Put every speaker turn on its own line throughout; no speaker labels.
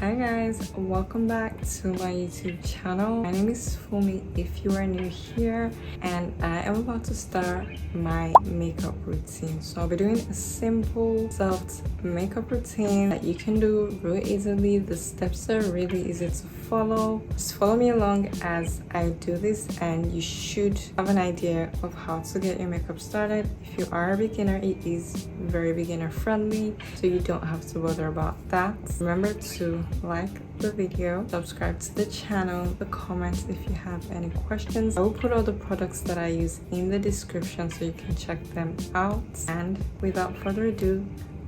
Hi guys, welcome back to my YouTube channel. My name is Fumzze if you are new here, and I am about to start my makeup routine. So I'll be doing a simple soft makeup routine that you can do really easily. The steps are really easy to follow. Just follow me along as I do this and you should have an idea of how to get your makeup started. If you are a beginner, it is very beginner friendly, so you don't have to bother about that. Remember to like the video, subscribe to the channel, the comments if you have any questions. I will put all the products that I use in the description so you can check them out. And without further ado,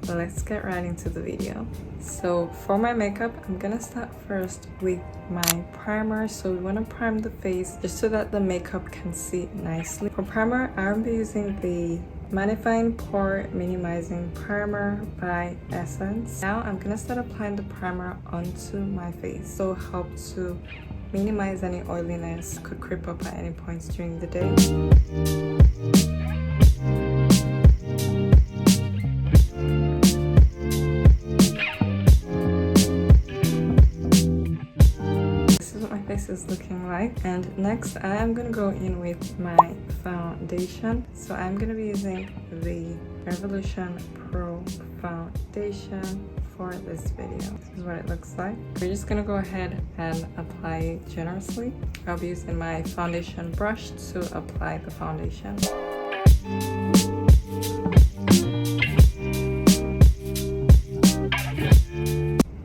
let's get right into the video. So for my makeup, I'm gonna start first with my primer. So we want to prime the face just so that the makeup can sit nicely. For primer, I'll be using the Magnifying Pore Minimizing Primer by Essence. Now I'm gonna start applying the primer onto my face, so help to minimize any oiliness could creep up at any points during the day. Is looking like. And next I am gonna go in with my foundation. So I'm gonna be using the Revolution Pro foundation for this video. This is what it looks like. We're just gonna go ahead and apply it generously. I'll be using my foundation brush to apply the foundation.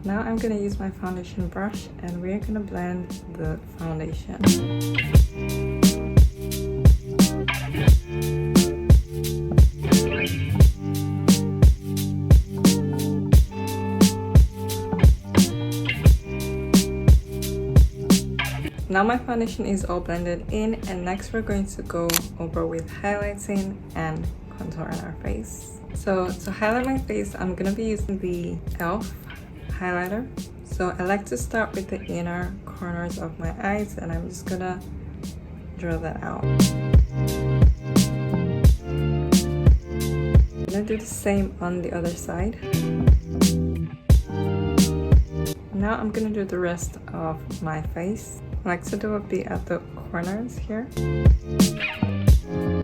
Now I'm gonna use my foundation brush and we're gonna blend the foundation. Now my foundation is all blended in, and next we're going to go over with highlighting and contouring our face. So to highlight my face, I'm gonna be using the e.l.f. highlighter. So I like to start with the inner corners of my eyes, and I'm just gonna draw that out. I'm gonna do the same on the other side. Now I'm gonna do the rest of my face. I like to do a bit at the corners here.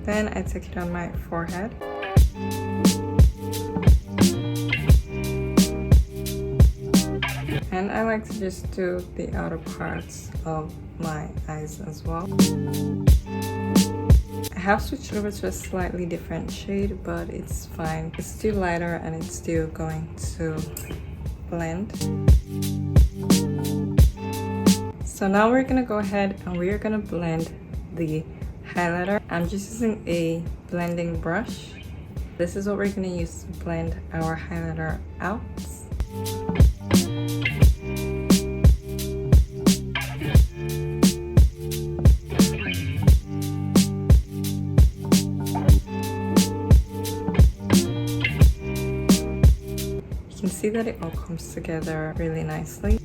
Then I take it on my forehead. And I like to just do the outer parts of my eyes as well. I have switched over to a slightly different shade, but it's fine. It's still lighter and it's still going to blend. So now we're gonna go ahead and we're gonna blend the highlighter. I'm just using a blending brush. This is what we're gonna use to blend our highlighter out. See that it all comes together really nicely.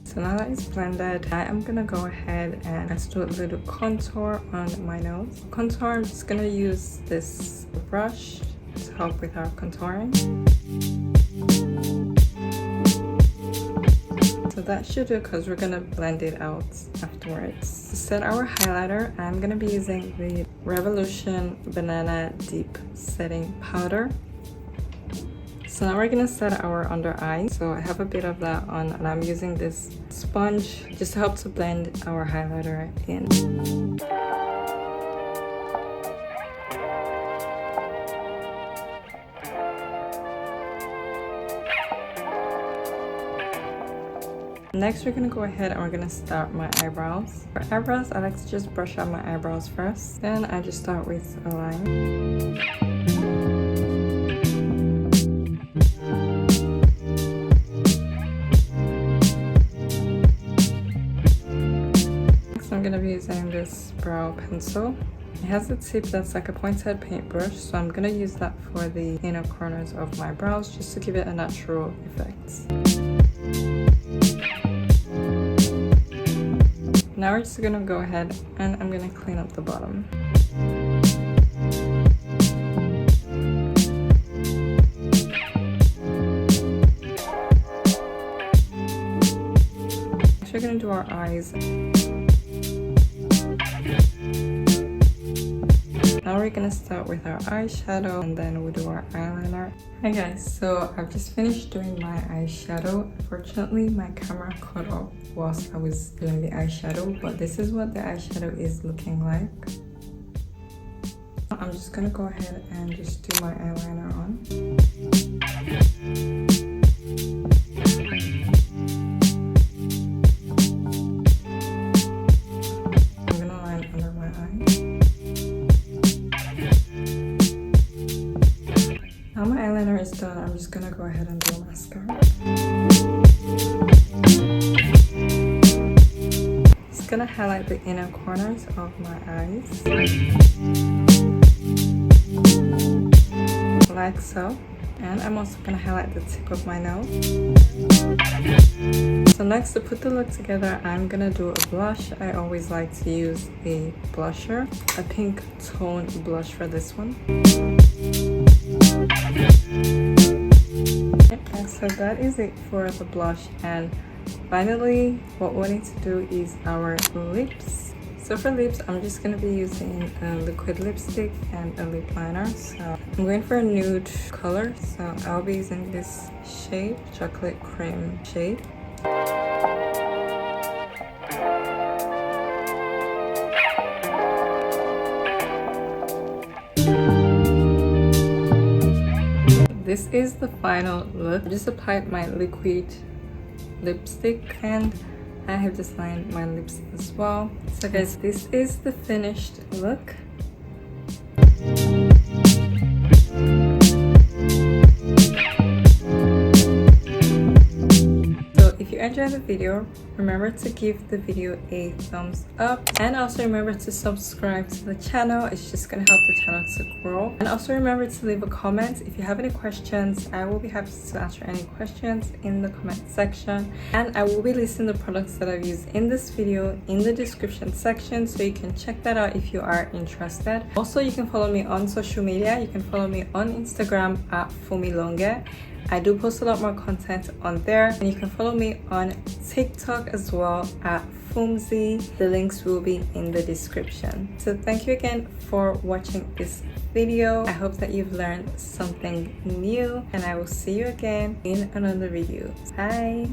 So now that it's blended, I am gonna go ahead and let's do a little contour on my nose. Contour, I'm just gonna use this brush to help with our contouring. So that should do, because we're gonna blend it out afterwards. To set our highlighter, I'm gonna be using the Revolution Banana Deep Setting Powder. So now we're gonna set our under eye. So I have a bit of that on, and I'm using this sponge just to help to blend our highlighter in. Next, we're gonna go ahead and we're gonna start my eyebrows. For eyebrows, I like to just brush out my eyebrows first. Then I just start with a line. I'm gonna be using this brow pencil. It has a tip that's like a pointed paintbrush, so I'm gonna use that for the inner corners of my brows just to give it a natural effect. Now we're just gonna go ahead and I'm gonna clean up the bottom. we're gonna do our eyes. Now we're gonna start with our eyeshadow and then we'll do our eyeliner. Hi guys, so I've just finished doing my eyeshadow. Unfortunately, my camera cut off whilst I was doing the eyeshadow, but this is what the eyeshadow is looking like. I'm just gonna go ahead and just do my eyeliner on. I'm gonna line under my eye. Now my eyeliner is done, I'm just gonna go ahead and do mascara. Just gonna highlight the inner corners of my eyes. Like so. And I'm also gonna highlight the tip of my nose. So next, to put the look together, I'm gonna do a blush. I always like to use a blusher, a pink tone blush for this one. And so that is it for the blush, and finally what we need to do is our lips. So for lips, I'm just going to be using a liquid lipstick and a lip liner. So I'm going for a nude color, so I'll be using this shade, chocolate cream shade. This is the final look. I just applied my liquid lipstick and I have just lined my lips as well. So guys, this is the finished look. So if you enjoyed the video, remember to give the video a thumbs up, and also remember to subscribe to the channel. It's just gonna help the channel to grow. And also remember to leave a comment if you have any questions. I will be happy to answer any questions in the comment section, and I will be listing the products that I've used in this video in the description section, so you can check that out if you are interested. Also, you can follow me on social media. You can follow me on Instagram at Fumzze. I do post a lot more content on there, and you can follow me on TikTok as well at Fumzze. The links will be in the description. So thank you again for watching this video. I hope that you've learned something new, and I will see you again in another video. Bye.